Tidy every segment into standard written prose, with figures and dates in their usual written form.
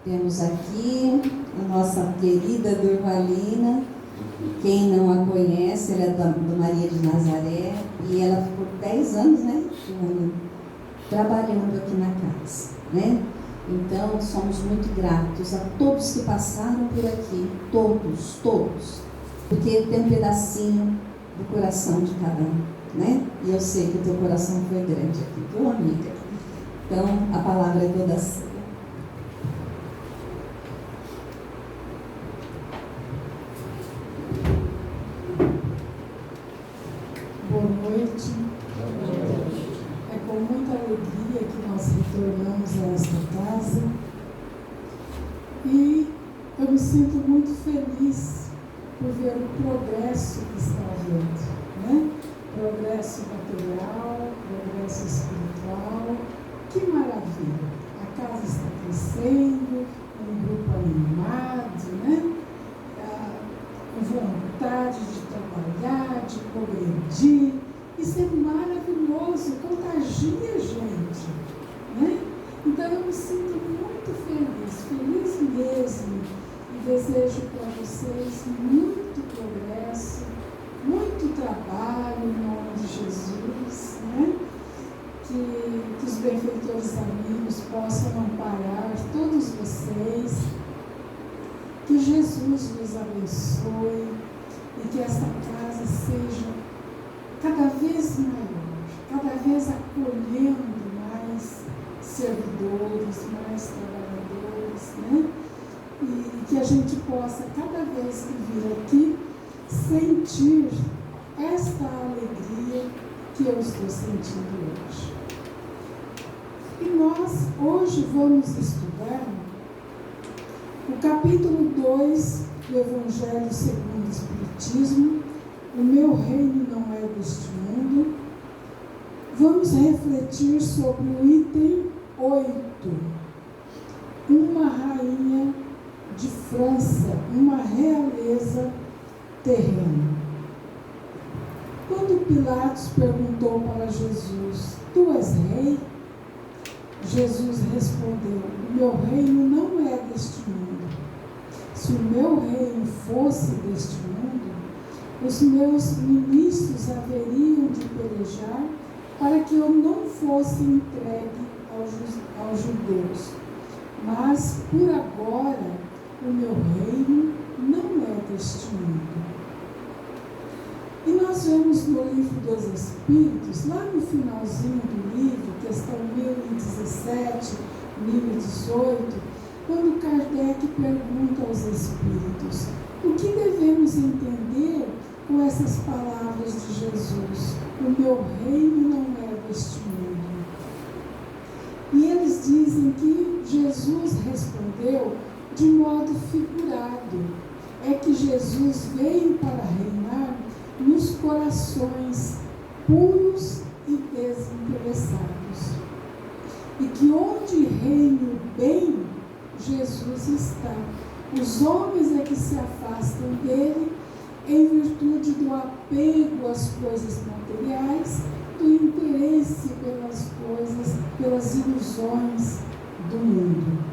Temos aqui a nossa querida Durvalina. Quem não a conhece, ela é do Maria de Nazaré e ela ficou 10 anos, né, trabalhando aqui na casa, né? Então, somos muito gratos a todos que passaram por aqui, todos, porque tem um pedacinho do coração de cada um, né? E eu sei que o teu coração foi grande aqui, tua amiga. Então, a palavra é toda sua. Boa noite. É com muita alegria que nós retornamos a esta casa e eu me sinto muito feliz por ver o progresso que está havendo, né? Progresso material, progresso espiritual. Que maravilha! A casa está crescendo, um grupo animado, né? Com vontade de trabalhar, de progredir. Isso é maravilhoso, contagia a gente, né? Então eu me sinto muito feliz mesmo, e desejo para vocês muito progresso, muito trabalho em nome de Jesus, né? Que os benfeitores amigos possam amparar todos vocês, que Jesus vos abençoe e que esta casa seja cada vez maior, cada vez acolhendo mais servidores, mais trabalhadores, né? E que a gente possa, cada vez que vir aqui, sentir esta alegria que eu estou sentindo hoje. E nós hoje vamos estudar o capítulo 2 do Evangelho segundo o Espiritismo, O Meu Reino Não É Deste Mundo. Vamos refletir sobre o item 8, uma rainha de França, uma realeza terrena. Quando Pilatos perguntou para Jesus: Tu és rei? Jesus respondeu: O meu reino não é deste mundo. Se o meu reino fosse deste mundo, os meus ministros haveriam de pelejar para que eu não fosse entregue aos judeus. Mas, por agora, o meu reino não é deste mundo. E nós vemos no Livro dos Espíritos, lá no finalzinho do livro, questão 1017, 1018, quando Kardec pergunta aos Espíritos: o que devemos entender com essas palavras de Jesus? O meu reino não é deste mundo. E eles dizem que Jesus respondeu de modo figurado. É que Jesus veio para reinar nos corações puros e desinteressados. E que onde reina o bem, Jesus está. Os homens é que se afastam dele em virtude do apego às coisas materiais, do interesse pelas coisas, pelas ilusões do mundo.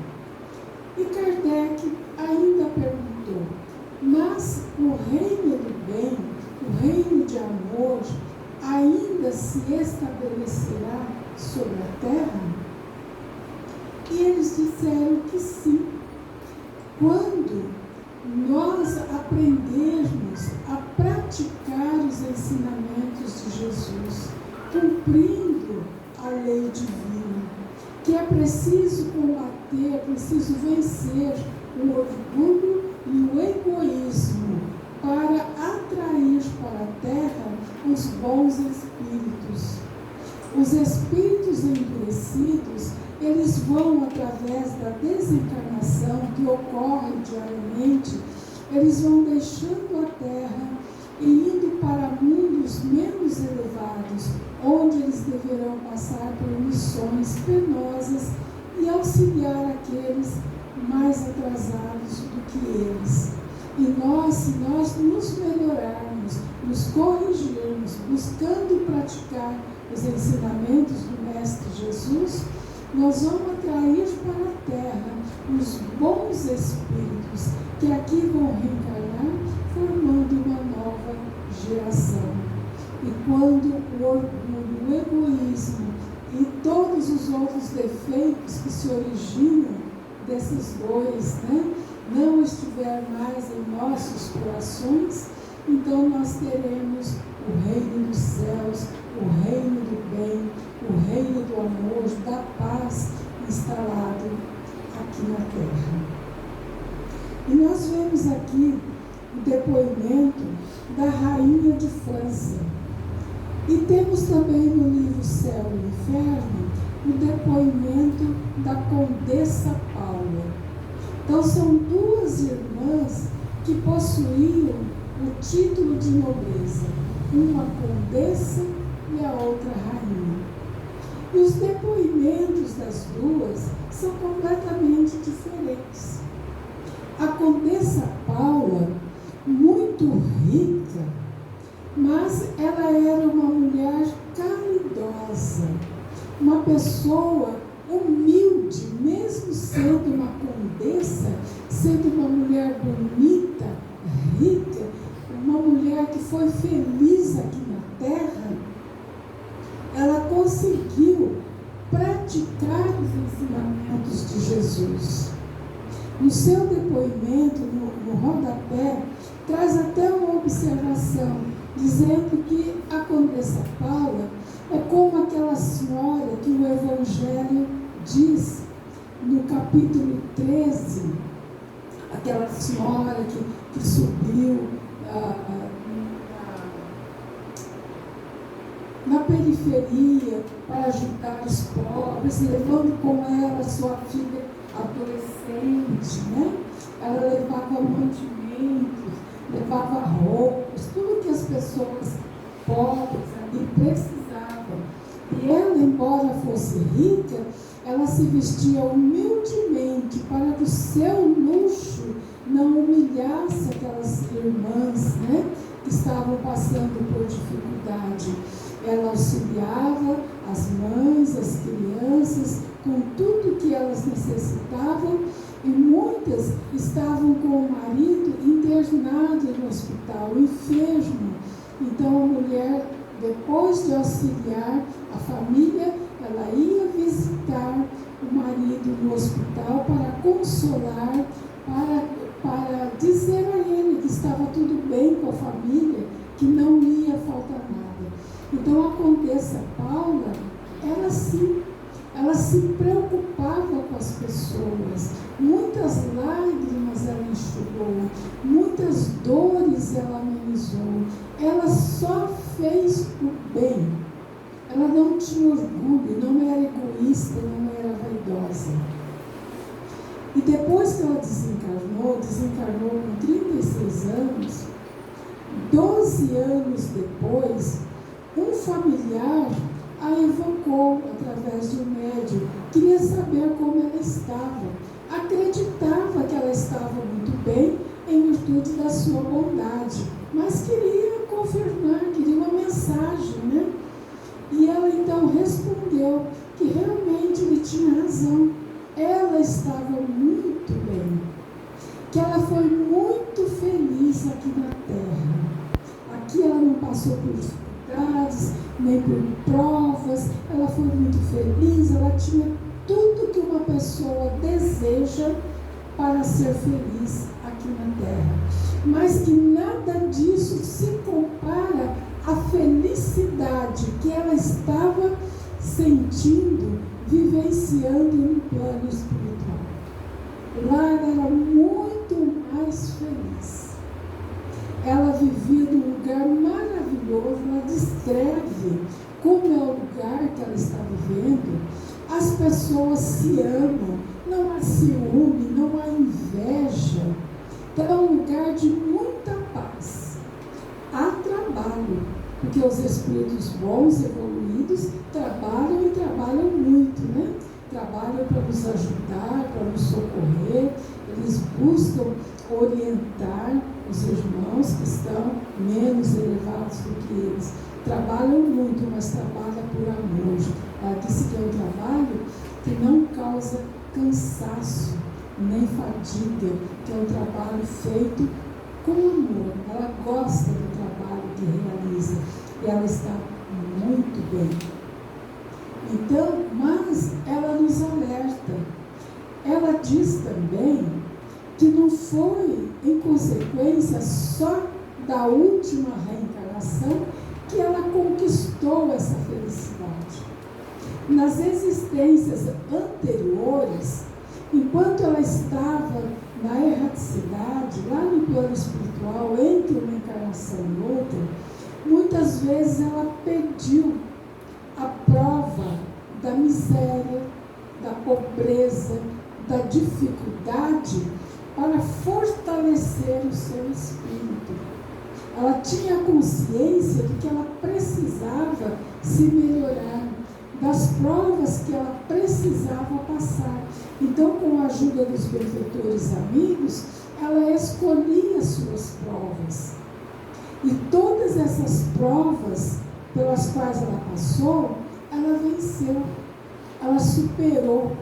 E Kardec ainda perguntou: mas o reino do bem, o reino de amor, ainda se estabelecerá sobre a terra? E eles disseram que sim. Quando nós aprendermos a praticar os ensinamentos de Jesus, cumprindo a lei divina, que é preciso combater, é preciso vencer o orgulho e o egoísmo para atrair para a terra os bons espíritos. Os espíritos endurecidos, eles vão, através da desencarnação que ocorre diariamente, eles vão deixando a terra e indo para mundos menos elevados, onde eles deverão passar por missões penosas e auxiliar aqueles mais atrasados do que eles. E nós, se nós nos melhorarmos, nos corrigirmos, buscando praticar os ensinamentos do Mestre Jesus, nós vamos atrair para a terra os bons espíritos que aqui vão reencarnar, formando uma nova geração. E quando o orgulho, o egoísmo e todos os outros defeitos que se originam desses dois, não estiver mais em nossos corações, então nós teremos o reino dos céus, o reino do bem, o reino do amor, da paz instalado aqui na terra. E nós vemos aqui o depoimento da rainha de França. E temos também no livro Céu e Inferno o depoimento da Condessa Paula. Então são duas irmãs que possuíam o título de nobreza, uma condessa e a outra rainha. E os depoimentos das duas são completamente diferentes. A Condessa Paula, muito rica, mas ela era uma mulher caridosa, uma pessoa humilde, mesmo sendo uma condessa, sendo uma mulher bonita, rica, uma mulher que foi feliz aqui na terra. Ela conseguiu praticar os ensinamentos de Jesus. No seu depoimento, no rodapé, traz até uma observação, dizendo que a Condessa Paula é como aquela senhora que o Evangelho diz no capítulo 13, aquela senhora que subiu na periferia para ajudar os pobres, levando com ela sua filha adolescente, Ela levava mantimentos, levava roupas, tudo que as pessoas pobres ali precisavam. E ela, embora fosse rica, ela se vestia humildemente para que o seu luxo não humilhasse aquelas irmãs, que estavam passando por dificuldade. Ela auxiliava as mães, as crianças, com tudo que elas necessitavam, e muitas estavam com o marido internado no hospital, enfermo. Então a mulher, depois de auxiliar a família, ela ia visitar o marido no hospital para consolar, para dizer a ele que estava tudo bem com a família, que não ia faltar nada. Então a Condessa Paula, ela se preocupava com as pessoas, muitas lágrimas ela enxugou, muitas dores ela amenizou, ela só fez o bem, ela não tinha orgulho, não era egoísta, não era vaidosa. E depois que ela desencarnou com 36 anos, 12 anos depois, um familiar a evocou através de um médium, queria saber como ela estava, acreditava que ela estava muito bem em virtude da sua bondade, mas queria confirmar, queria uma mensagem, E ela então respondeu que realmente ele tinha razão, ela estava muito bem, que ela foi muito feliz aqui na terra. Aqui ela não passou por dificuldades, nem por provas, ela foi muito feliz, ela tinha tudo que uma pessoa deseja para ser feliz aqui na terra. Mas que nada disso se compara à felicidade que ela estava sentindo, vivenciando no plano espiritual. Lá ela era muito mais feliz. Ela vivia num lugar maravilhoso, ela descreve como é o lugar que ela está vivendo. As pessoas se amam, não há ciúme, não há inveja. Então é um lugar de muita paz. Há trabalho, porque os espíritos bons, evoluídos, trabalham e trabalham muito, Trabalham para nos ajudar, para nos socorrer, eles buscam orientar os irmãos que estão menos elevados do que eles. Trabalham muito, mas trabalham por amor. Ela disse que é um trabalho que não causa causa cansaço, nem fadiga, que é um trabalho feito com amor. Ela gosta do trabalho que realiza e ela está muito bem. Então, mas ela nos alerta. Ela diz também que não foi em consequência só da última reencarnação que ela conquistou essa felicidade. Nas existências anteriores, enquanto ela estava na erraticidade, lá no plano espiritual, entre uma encarnação e outra, muitas vezes ela pediu a prova da miséria, da pobreza, da dificuldade para fortalecer o seu espírito. Ela tinha consciência de que ela precisava se melhorar, das provas que ela precisava passar. Então, com a ajuda dos benfeitores amigos, ela escolhia suas provas. E todas essas provas pelas quais ela passou, ela venceu, ela superou,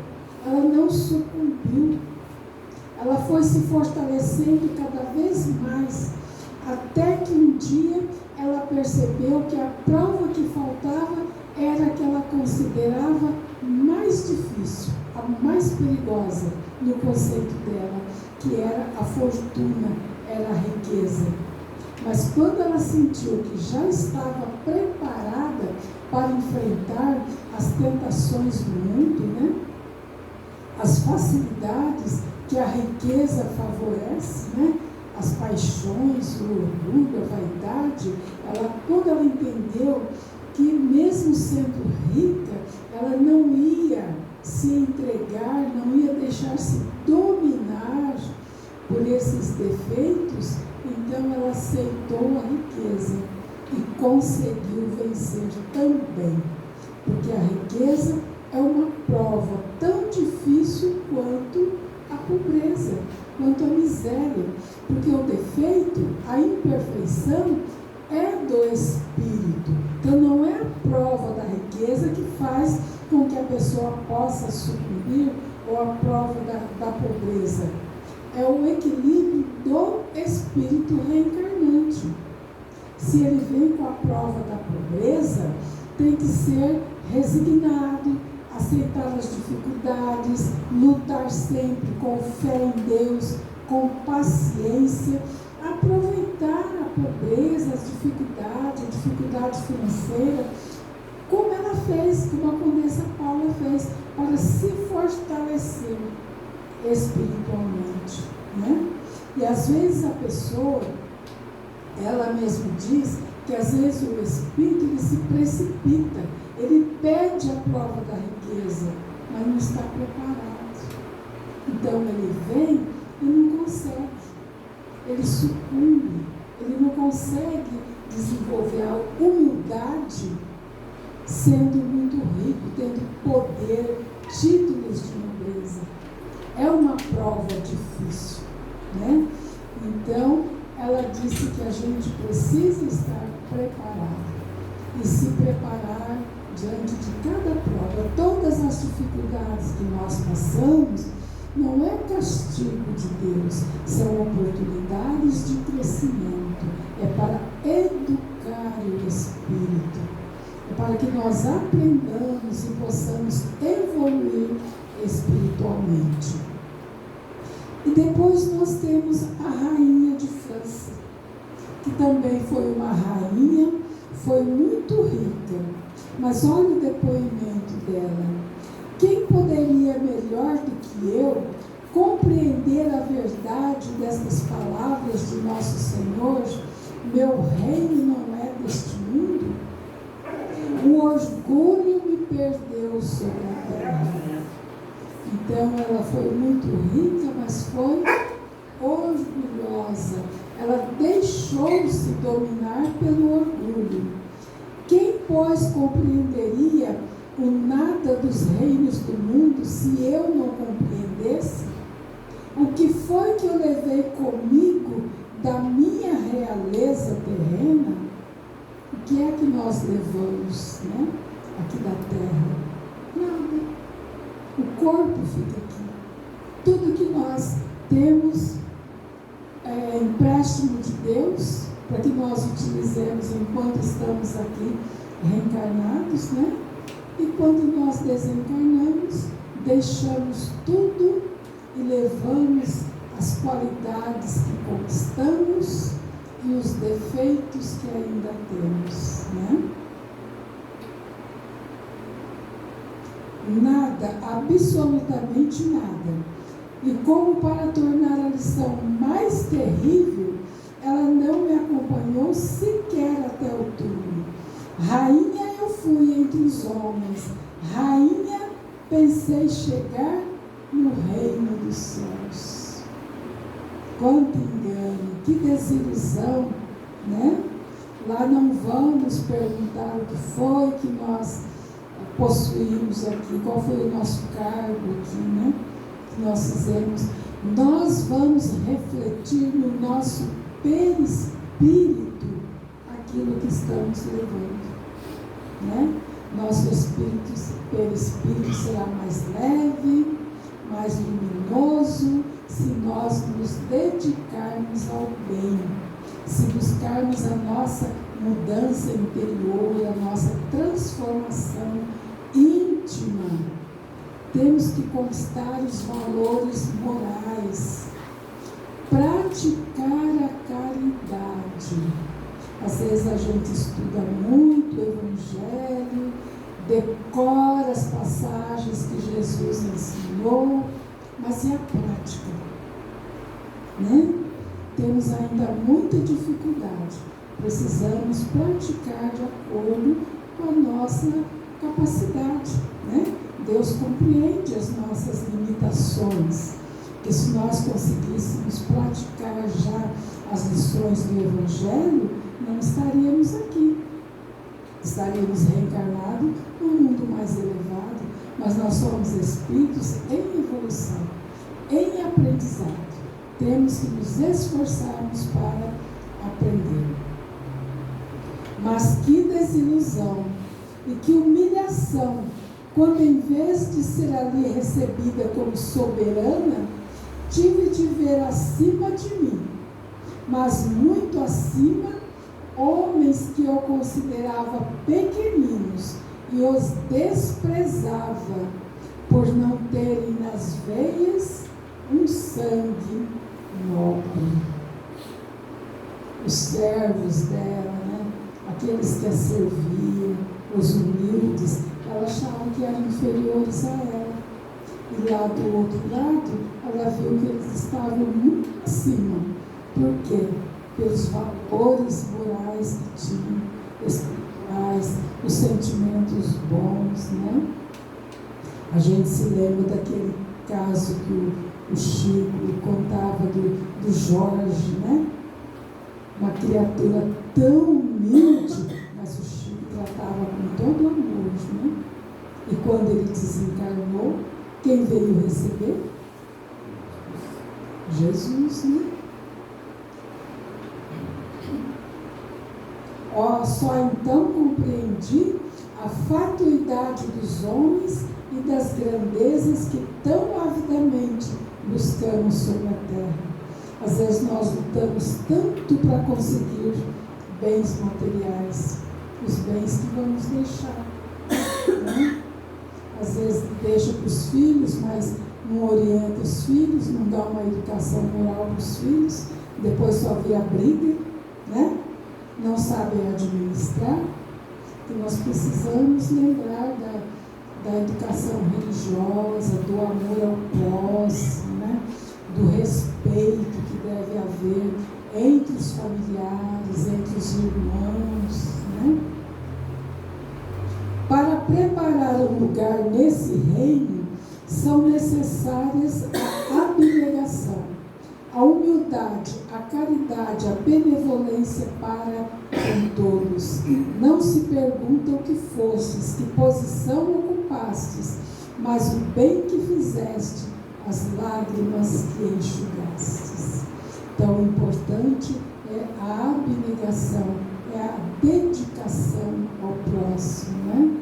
ela não sucumbiu. Ela foi se fortalecendo cada vez mais, até que um dia ela percebeu que a prova que faltava era a que ela considerava mais difícil, a mais perigosa no conceito dela, que era a fortuna, era a riqueza. Mas quando ela sentiu que já estava preparada para enfrentar as tentações do mundo, as facilidades que a riqueza favorece, as paixões, o orgulho, a vaidade, quando ela entendeu que mesmo sendo rica, ela não ia se entregar, não ia deixar-se dominar por esses defeitos, então ela aceitou a riqueza e conseguiu vencer também, porque a riqueza é uma prova tão difícil quanto a pobreza, quanto a miséria, porque o defeito, a imperfeição é do espírito. Então não é a prova da riqueza que faz com que a pessoa possa sucumbir, ou a prova da pobreza. É o equilíbrio do espírito reencarnante. Se ele vem com a prova da pobreza, tem que ser resignado, aceitar as dificuldades, lutar sempre com fé em Deus, com paciência, aproveitar a pobreza, as dificuldades, a dificuldade financeira, como ela fez, como a Condessa Paula fez, para se fortalecer espiritualmente, E às vezes a pessoa, ela mesma diz que às vezes o espírito ele se precipita, ele pede a prova da riqueza, mas não está preparado. Então ele vem e não consegue, ele sucumbe, ele não consegue desenvolver a humildade sendo muito rico, tendo poder, títulos de nobreza. É uma prova difícil, Então, ela disse que a gente precisa estar preparado e se preparar diante de cada prova. Todas as dificuldades que nós passamos não é castigo de Deus, são oportunidades de crescimento, é para educar o espírito, é para que nós aprendamos e possamos evoluir espiritualmente. E depois nós temos a rainha de França, que também foi uma rainha, foi muito rica, mas olha o depoimento dela. Quem poderia melhor do que eu compreender a verdade destas palavras de nosso Senhor? Meu reino não é deste mundo. O orgulho me perdeu sobre a terra. Então ela foi muito rica, mas foi orgulhosa. Ela deixou-se dominar pelo orgulho. Quem, pois, compreenderia o nada dos reinos do mundo se eu não compreendesse? O que foi que eu levei comigo da minha realeza terrena? O que é que nós levamos, aqui da terra? Nada. O corpo fica aqui. Tudo que nós temos é empréstimo de Deus, para que nós utilizemos enquanto estamos aqui reencarnados, né? E quando nós desencarnamos, deixamos tudo e levamos as qualidades que conquistamos e os defeitos que ainda temos, né? Nada, absolutamente nada. E como para tornar a lição mais terrível, ela não me acompanhou sequer até o túmulo. Rainha eu fui entre os homens, rainha pensei chegar no reino dos céus. Quanto engano, que desilusão, né? Lá não vamos perguntar o que foi que nós possuímos aqui, qual foi o nosso cargo aqui, né? Que nós fizemos. Nós vamos refletir no nosso perispírito aquilo que estamos levando, né? Nosso perispírito será mais leve, mais luminoso, se nós nos dedicarmos ao bem, se buscarmos a nossa mudança interior e a nossa transformação íntima. Temos que conquistar os valores morais, praticar a caridade. Às vezes a gente estuda muito o Evangelho, decora as passagens que Jesus ensinou, mas e a prática? Né? Temos ainda muita dificuldade. Precisamos praticar de acordo com a nossa capacidade, né? Deus compreende as nossas limitações, que se nós conseguíssemos praticar já as lições do Evangelho, não estaríamos aqui. Estaríamos reencarnados num mundo mais elevado, mas nós somos espíritos em evolução, em aprendizado. Temos que nos esforçarmos para aprender. Mas que desilusão e que humilhação, quando em vez de ser ali recebida como soberana, tive de ver acima de mim, mas muito acima, homens que eu considerava pequeninos e os desprezava por não terem nas veias um sangue nobre. Os servos dela, né? Aqueles que a serviam, os humildes, ela achava que eram inferiores a ela. E lá do outro lado, ela viu que eles estavam muito acima. Por quê? Pelos valores morais que tinham, espirituais, os sentimentos bons, né? A gente se lembra daquele caso que o Chico contava do Jorge, né? Uma criatura tão humilde, mas o Chico tratava com todo amor, né? E quando ele desencarnou, quem veio receber? Jesus, né? Só então compreendi a fatuidade dos homens e das grandezas que tão avidamente buscamos sobre a terra. Às vezes nós lutamos tanto para conseguir bens materiais, os bens que vamos deixar, né? Às vezes deixa para os filhos, mas não orienta os filhos, não dá uma educação moral para os filhos, depois só vê a briga, né? Não sabem administrar. E nós precisamos lembrar da educação religiosa, do amor ao próximo, né? Do respeito que deve haver entre os familiares, entre os irmãos, né? Para preparar um lugar nesse reino, são necessárias a abnegação, a humildade, a caridade, a benevolência para com todos. Não se pergunta o que fostes, que posição ocupastes, mas o bem que fizeste, as lágrimas que enxugastes. Então, o importante é a abnegação, é a dedicação ao próximo, né?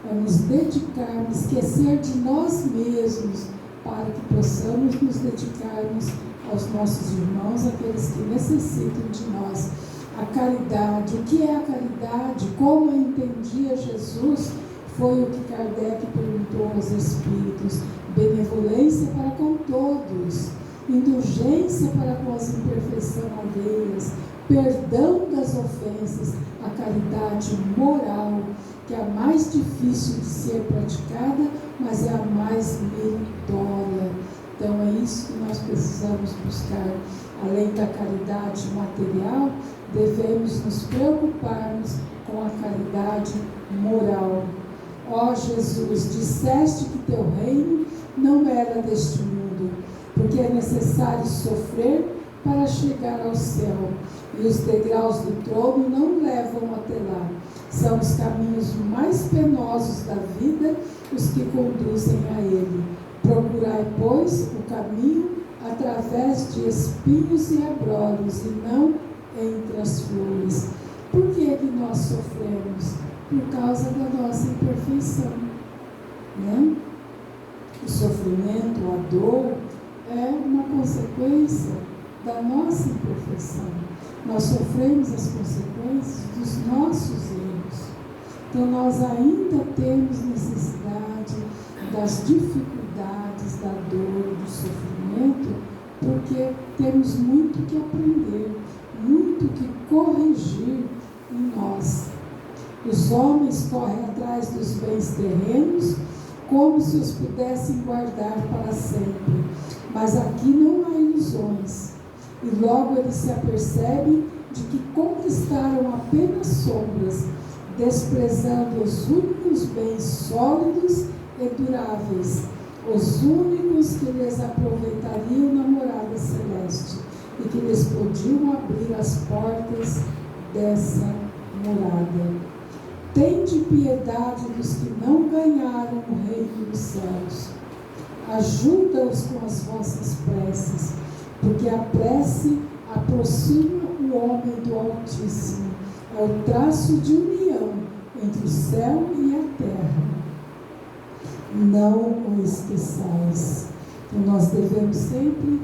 é nos dedicarmos, esquecer de nós mesmos, para que possamos nos dedicarmos aos nossos irmãos, aqueles que necessitam de nós. A caridade, o que é a caridade? Como eu entendia Jesus? Foi o que Kardec perguntou aos espíritos: benevolência para com todos, indulgência para com as imperfeições alheias, perdão das ofensas, a caridade moral, que é a mais difícil de ser praticada, mas é a mais meritória. Então é isso que nós precisamos buscar. Além da caridade material, devemos nos preocuparmos com a caridade moral. Ó Jesus, disseste que teu reino não era deste mundo, porque é necessário sofrer para chegar ao céu, e os degraus do trono não levam até lá. São os caminhos mais penosos da vida os que conduzem a ele. Procurai, pois, o caminho através de espinhos e abrolhos, e não entre as flores. Por que nós sofremos? Por causa da nossa imperfeição, né? O sofrimento, a dor, é uma consequência da nossa imperfeição. Nós sofremos as consequências dos nossos erros. Então nós ainda temos necessidade das dificuldades, da dor, do sofrimento, porque temos muito que aprender, muito que corrigir em nós. Os homens correm atrás dos bens terrenos como se os pudessem guardar para sempre. Mas aqui não há ilusões. E logo eles se apercebem de que conquistaram apenas sombras, desprezando os únicos bens sólidos e duráveis, os únicos que lhes aproveitariam na morada celeste e que lhes podiam abrir as portas dessa morada. Tende piedade dos que não ganharam o reino dos céus. Ajuda-os com as vossas preces, porque a prece aproxima o homem do Altíssimo. É o traço de união entre o céu e a terra. Não o esqueçais. Então nós devemos sempre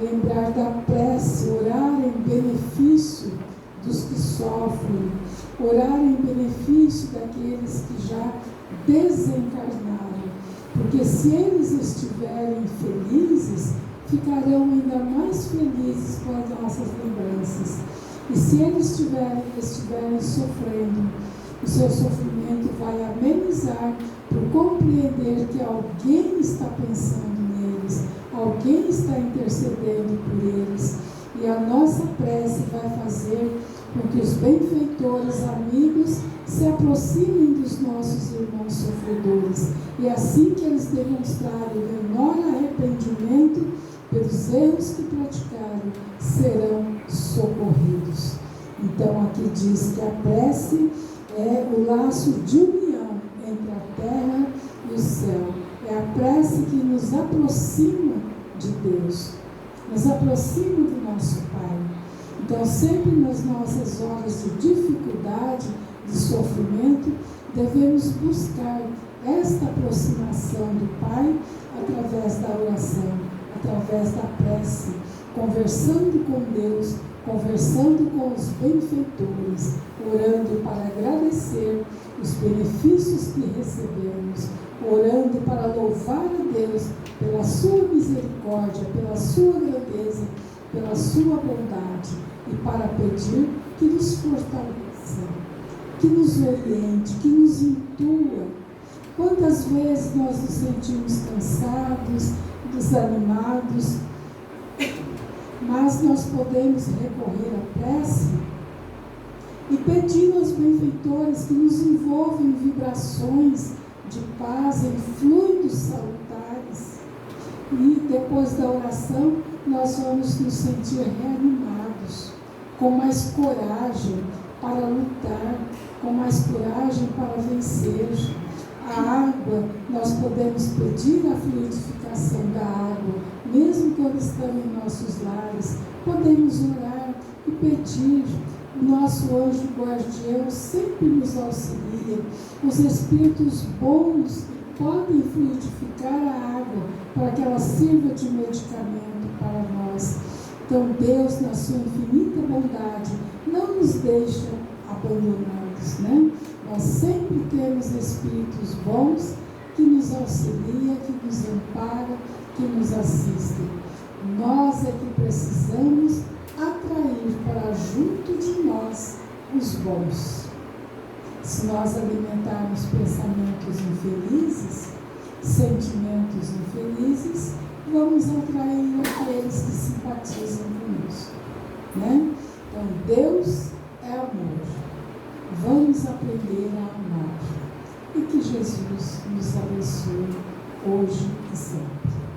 lembrar da prece, orar em benefício dos que sofrem, orar em benefício daqueles que já desencarnaram, porque se eles estiverem felizes, ficarão ainda mais felizes com as nossas lembranças. E se eles estiverem sofrendo, o seu sofrimento vai amenizar por compreender que alguém está pensando neles, alguém está intercedendo por eles. E a nossa prece vai fazer com que os benfeitores amigos se aproximem dos nossos irmãos sofredores. E assim que eles demonstrarem o menor arrependimento pelos erros que praticaram, serão socorridos. Então aqui diz que a prece é o laço de união entre a terra e o céu. É a prece que nos aproxima de Deus, nos aproxima do nosso Pai. Então, sempre nas nossas horas de dificuldade, de sofrimento, devemos buscar esta aproximação do Pai através da oração, através da prece, conversando com Deus, conversando com os benfeitores, orando para agradecer os benefícios que recebemos, orando para louvar a Deus pela sua misericórdia, pela sua grandeza, pela sua bondade, e para pedir que nos fortaleça, que nos oriente, que nos intua. Quantas vezes nós nos sentimos cansados, desanimados, mas nós podemos recorrer à prece e pedir aos benfeitores que nos envolvam em vibrações de paz, em fluidos salutares. E depois da oração, nós vamos nos sentir reanimados, com mais coragem para lutar, com mais coragem para vencer. A água, nós podemos pedir a fluidificação da água, mesmo quando estamos em nossos lares. Podemos orar e pedir Nosso anjo guardião sempre nos auxilia. Os espíritos bons podem fluidificar a água para que ela sirva de medicamento para nós. Então Deus, na sua infinita bondade, não nos deixa abandonados, né? Nós sempre temos espíritos bons que nos auxiliam, que nos amparam, que nos assistem. Nós é que precisamos atrair para junto de nós os bons. Se nós alimentarmos pensamentos infelizes, sentimentos infelizes, vamos atrair aqueles que simpatizam conosco, né? Então Deus é amor. Vamos aprender a amar. E que Jesus nos abençoe hoje e sempre.